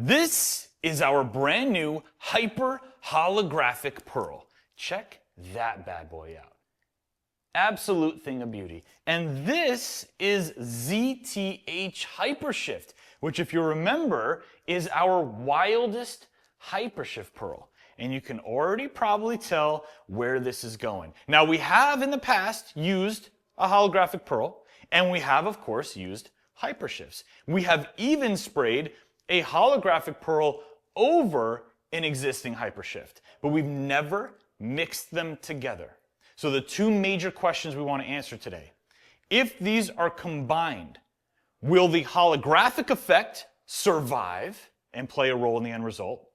This is our brand new Hyper Holographic Pearl. Check that bad boy out. Absolute thing of beauty. And this is ZTH HyperShift, which if you remember is our Wildest HyperShift Pearl. And you can already probably tell where this is going. Now we have in the past used a holographic pearl, and we have of course used HyperShifts. We have even sprayed a holographic pearl over an existing HyperShift, but we've never mixed them together. So the two major questions we want to answer today: if these are combined, will the holographic effect survive and play a role in the end result,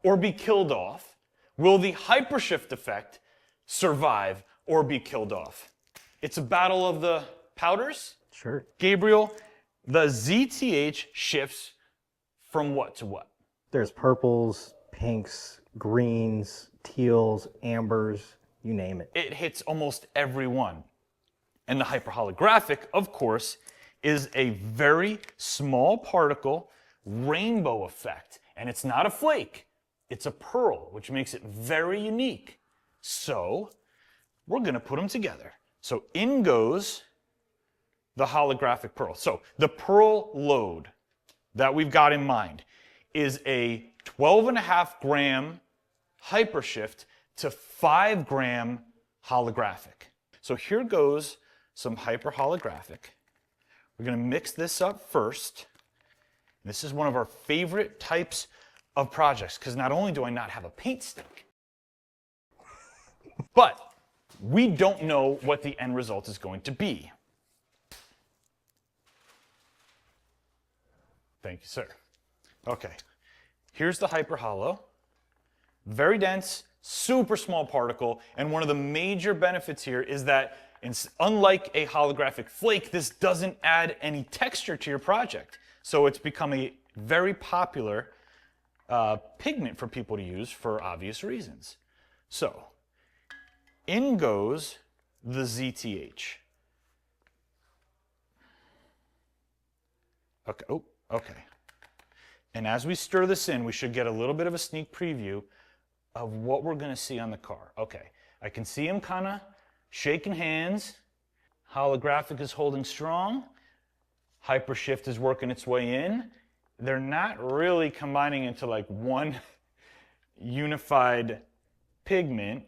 or be killed off? Will the HyperShift effect survive or be killed off? It's a battle of the powders. Sure. Gabriel, the ZTH shifts from what to what? There's purples, pinks, greens, teals, ambers, you name it. It hits almost every one. And the hyperholographic, of course, is a very small particle rainbow effect. And it's not a flake, it's a pearl, which makes it very unique. So we're gonna put them together. So in goes the holographic pearl. So the pearl load that we've got in mind is a 12.5 gram HyperShift to 5 gram holographic. So here goes some hyperholographic. We're gonna mix this up first. This is one of our favorite types of projects because not only do I not have a paint stick, but we don't know what the end result is going to be. Thank you, sir. Okay, here's the Hyper Holo. Very dense, super small particle, and one of the major benefits here is that unlike a holographic flake, this doesn't add any texture to your project. So it's become a very popular pigment for people to use for obvious reasons. So in goes the ZTH. Okay, oh, okay. And as we stir this in, we should get a little bit of a sneak preview of what we're gonna see on the car. Okay, I can see him kinda shaking hands. Holographic is holding strong. HyperShift is working its way in. They're not really combining into like one unified pigment.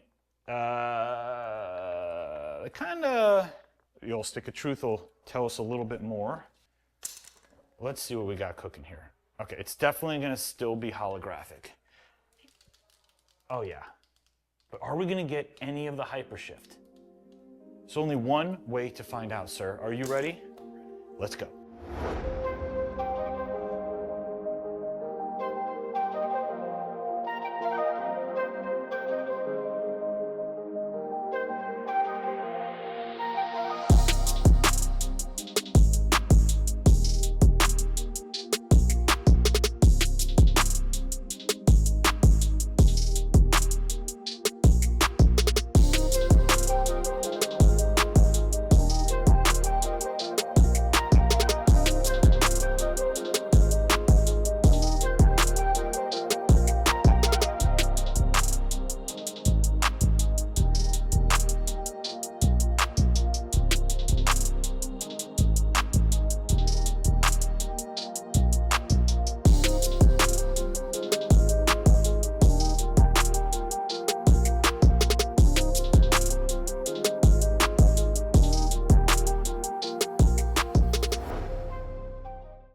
Kinda, you'll stick of truth will tell us a little bit more. Let's see what we got cooking here. Okay, it's definitely gonna still be holographic. Oh yeah, but are we gonna get any of the HyperShift? There's only one way to find out, sir. Are you ready? Let's go.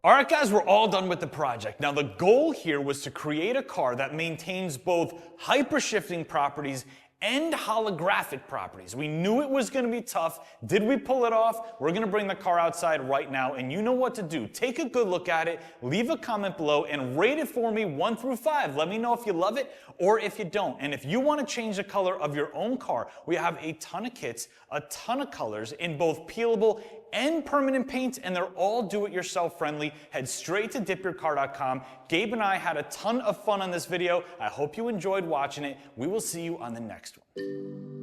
All right, guys, we're all done with the project. Now, the goal here was to create a car that maintains both hypershifting properties and holographic properties. We knew it was gonna be tough. Did we pull it off? We're gonna bring the car outside right now, and you know what to do. Take a good look at it, leave a comment below, and rate it for me 1 through 5. Let me know if you love it or if you don't. And if you wanna change the color of your own car, we have a ton of kits, a ton of colors in both peelable and permanent paints, and they're all do-it-yourself friendly. Head straight to DipYourCar.com. Gabe and I had a ton of fun on this video. I hope you enjoyed watching it. We will see you on the next one.